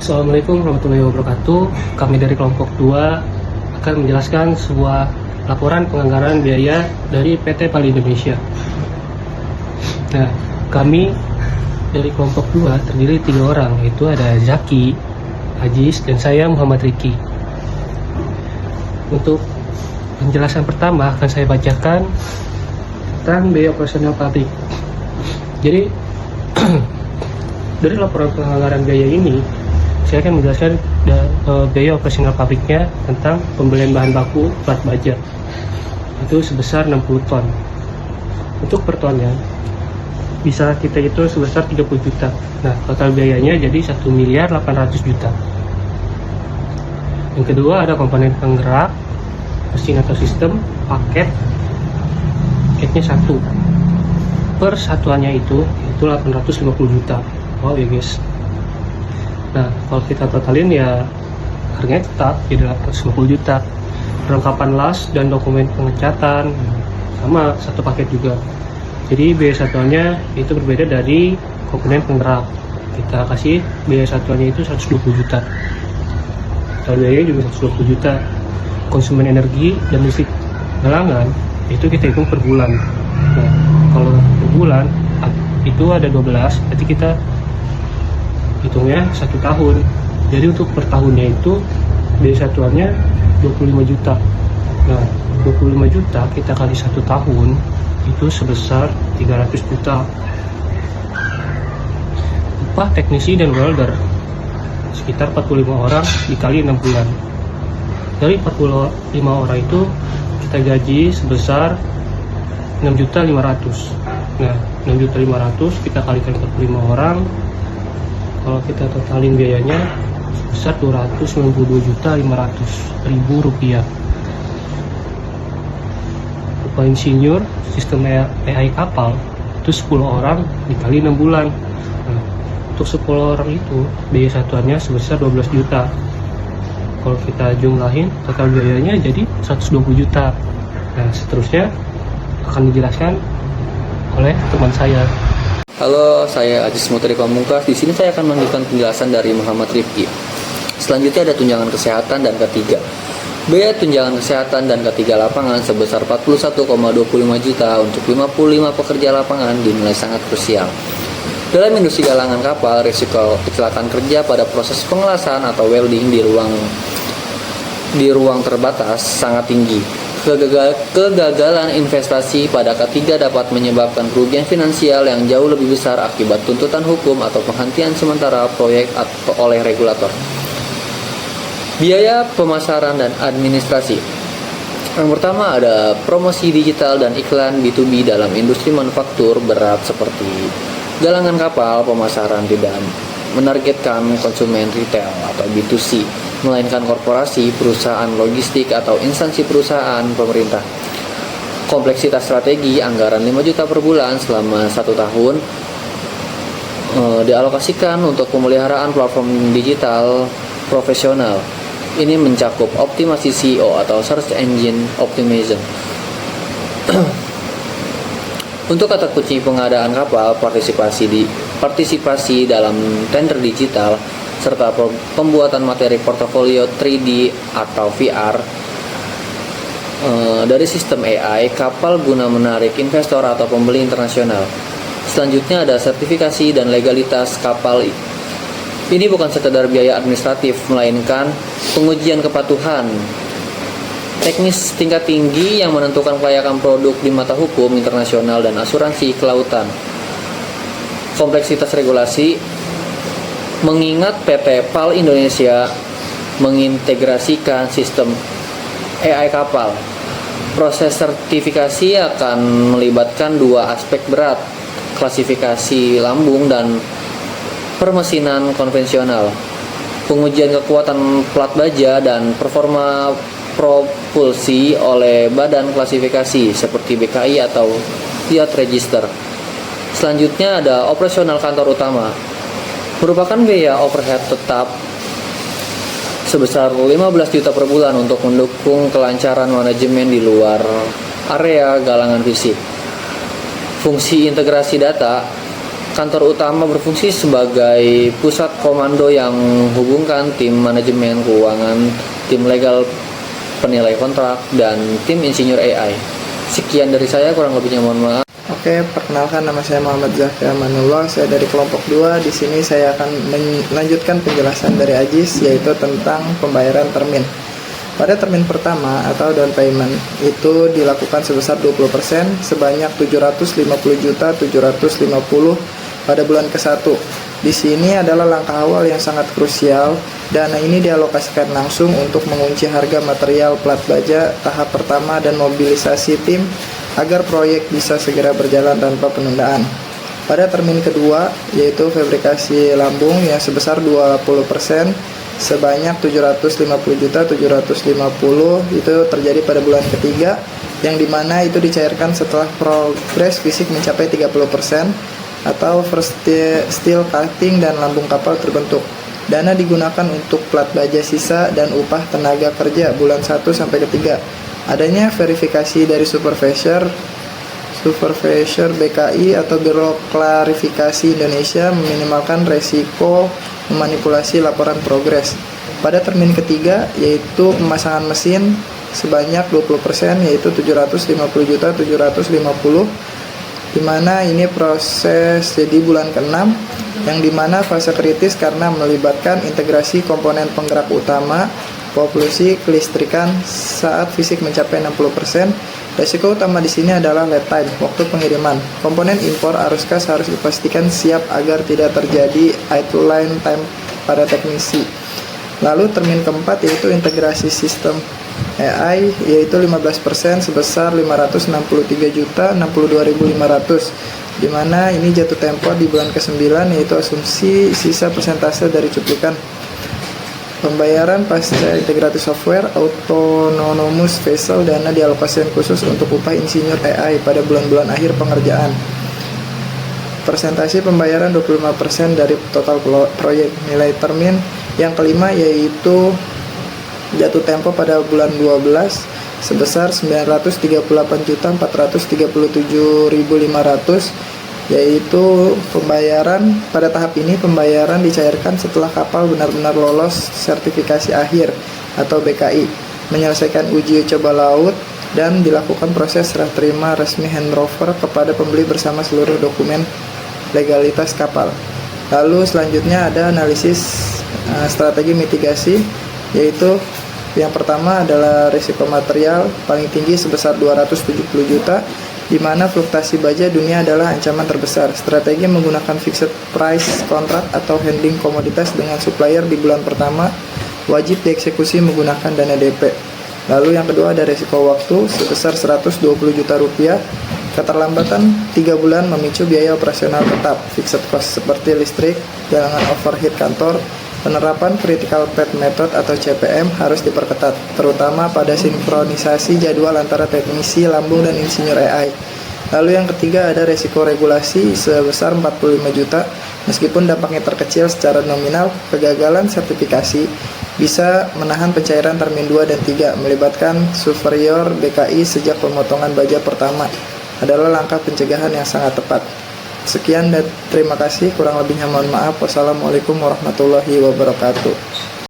Assalamualaikum warahmatullahi wabarakatuh. Kami dari kelompok 2 akan menjelaskan sebuah laporan penganggaran biaya dari PT PAL Indonesia. Nah, kami dari kelompok 2 terdiri 3 orang, yaitu ada Zaki, Ajis, dan saya Muhammad Riki. Untuk penjelasan pertama akan saya bacakan tentang biaya operasional pabrik. Jadi dari laporan penganggaran biaya ini, saya akan menjelaskan biaya operasional pabriknya tentang pembelian bahan baku plat baja itu sebesar 60 ton. Untuk per tonnya bisa kita hitung sebesar 30 juta. Nah, total biayanya jadi 1.800.000.000. Yang kedua ada komponen penggerak, mesin atau sistem, paketnya 1. Per satuannya itu 850 juta. Wow ya guys. Nah, kalau kita totalin ya harganya tetap jadi 850 juta. Perlengkapan las dan dokumen pengecatan sama satu paket juga. Jadi biaya satuannya itu berbeda dari komponen penggerak. Kita kasih biaya satuannya itu 120 juta. Total biayanya juga 120 juta. Konsumen energi dan listrik galangan itu kita hitung per bulan. Nah, kalau per bulan itu ada 12, berarti kita hitungnya 1 tahun. Jadi untuk per tahunnya itu biaya satuannya 25 juta. Nah, 25 juta kita kali 1 tahun itu sebesar 300 juta. Upah teknisi dan welder sekitar 45 orang dikali 6 bulan. Dari 45 orang itu kita gaji sebesar 6.500.000. Nah, 6.500.000 kita kalikan 45 orang, kalau kita totalin biayanya sebesar 292.500.000 rupiah. Upah insinyur sistem AI kapal itu 10 orang dikali 6 bulan. Nah, untuk 10 orang itu biaya satuannya sebesar 12 juta. Kalau kita jumlahin total biayanya jadi 120 juta. Nah, seterusnya akan dijelaskan oleh teman saya. Halo, saya Ajis Mutri Pamungkas. Di sini saya akan melanjutkan penjelasan dari Muhammad Rifki. Selanjutnya ada tunjangan kesehatan dan K3. Biaya tunjangan kesehatan dan K3 lapangan sebesar 41,25 juta untuk 55 pekerja lapangan dinilai sangat krusial. Dalam industri galangan kapal, risiko kecelakaan kerja pada proses pengelasan atau welding di ruang terbatas sangat tinggi. Kegagalan investasi pada K3 dapat menyebabkan kerugian finansial yang jauh lebih besar akibat tuntutan hukum atau penghentian sementara proyek oleh regulator. Biaya pemasaran dan administrasi. Yang pertama ada promosi digital dan iklan B2B dalam industri manufaktur berat seperti galangan kapal. Pemasaran tidak menargetkan konsumen retail atau B2C, melainkan korporasi, perusahaan logistik, atau instansi perusahaan pemerintah. Kompleksitas strategi, anggaran 5 juta per bulan selama 1 tahun dialokasikan untuk pemeliharaan platform digital profesional. Ini mencakup optimasi SEO atau Search Engine Optimization. Untuk kata kunci pengadaan kapal, partisipasi dalam tender digital, serta pembuatan materi portofolio 3D atau VR dari sistem AI kapal guna menarik investor atau pembeli internasional. Selanjutnya ada sertifikasi dan legalitas kapal. Ini bukan sekedar biaya administratif, melainkan pengujian kepatuhan teknis tingkat tinggi yang menentukan kelayakan produk di mata hukum internasional dan asuransi kelautan. Kompleksitas regulasi, mengingat PT PAL Indonesia mengintegrasikan sistem AI kapal. Proses sertifikasi akan melibatkan 2 aspek berat, klasifikasi lambung dan permesinan konvensional, pengujian kekuatan plat baja dan performa propulsi oleh badan klasifikasi seperti BKI atau Yacht Register. Selanjutnya ada operasional kantor utama, merupakan biaya overhead tetap sebesar 15 juta per bulan untuk mendukung kelancaran manajemen di luar area galangan fisik. Fungsi integrasi data Kantor utama berfungsi sebagai pusat komando yang menghubungkan tim manajemen keuangan, tim legal penilai kontrak, dan tim insinyur AI. Sekian dari saya, kurang lebihnya mohon maaf. Oke, perkenalkan, nama saya Muhammad Zaki Amanullah. Saya dari kelompok 2. Di sini saya akan melanjutkan penjelasan dari Ajis, yaitu tentang pembayaran termin. Pada termin pertama atau down payment itu dilakukan sebesar 20% sebanyak 750.750 pada bulan ke-1. Di sini adalah langkah awal yang sangat krusial. Dana ini dialokasikan langsung untuk mengunci harga material plat baja tahap pertama dan mobilisasi tim agar proyek bisa segera berjalan tanpa penundaan. Pada termin kedua, yaitu fabrikasi lambung yang sebesar 20% sebanyak 750.750 itu terjadi pada bulan ketiga, yang dimana itu dicairkan setelah progres fisik mencapai 30% atau first steel cutting dan lambung kapal terbentuk. Dana digunakan untuk plat baja sisa dan upah tenaga kerja bulan 1 sampai ketiga. Adanya verifikasi dari supervisor BKI atau Biro Klarifikasi Indonesia meminimalkan resiko memanipulasi laporan progres. Pada termin ketiga, yaitu pemasangan mesin sebanyak 20%, yaitu 750.750, di mana ini proses jadi bulan ke-6, yang dimana fase kritis karena melibatkan integrasi komponen penggerak utama, polusi kelistrikan saat fisik mencapai 60%. Resiko utama di sini adalah lead time, waktu pengiriman. Komponen impor arus kas harus dipastikan siap agar tidak terjadi idle line time pada teknisi. Lalu termin keempat yaitu integrasi sistem AI, yaitu 15% sebesar 563.062.500, di mana ini jatuh tempo di bulan ke-9, yaitu asumsi sisa persentase dari cuplikan. Pembayaran pasca integrasi software autonomous vessel, dana dialokasikan khusus untuk upah insinyur AI pada bulan-bulan akhir pengerjaan. Persentase pembayaran 25% dari total proyek. Nilai termin yang kelima yaitu jatuh tempo pada bulan 12 sebesar 938.437.500, yaitu pembayaran pada tahap ini pembayaran dicairkan setelah kapal benar-benar lolos sertifikasi akhir atau BKI, menyelesaikan uji coba laut, dan dilakukan proses serah terima resmi handover kepada pembeli bersama seluruh dokumen legalitas kapal. Lalu selanjutnya ada analisis strategi mitigasi, yaitu yang pertama adalah risiko material paling tinggi sebesar 270 juta, di mana fluktuasi baja dunia adalah ancaman terbesar. Strategi menggunakan fixed price contract atau handling komoditas dengan supplier di bulan pertama wajib dieksekusi menggunakan dana DP. Lalu yang kedua ada risiko waktu sebesar 120 juta rupiah. Keterlambatan 3 bulan memicu biaya operasional tetap fixed cost seperti listrik, jalangan overhead kantor. Penerapan critical path method atau CPM harus diperketat, terutama pada sinkronisasi jadwal antara teknisi lambung dan insinyur AI. Lalu yang ketiga ada resiko regulasi sebesar 45 juta. Meskipun dampaknya terkecil secara nominal, kegagalan sertifikasi bisa menahan pencairan termin 2 dan 3 melibatkan superior BKI sejak pemotongan baja pertama. Adalah langkah pencegahan yang sangat tepat. Sekian dan terima kasih, kurang lebihnya mohon maaf. Wassalamualaikum warahmatullahi wabarakatuh.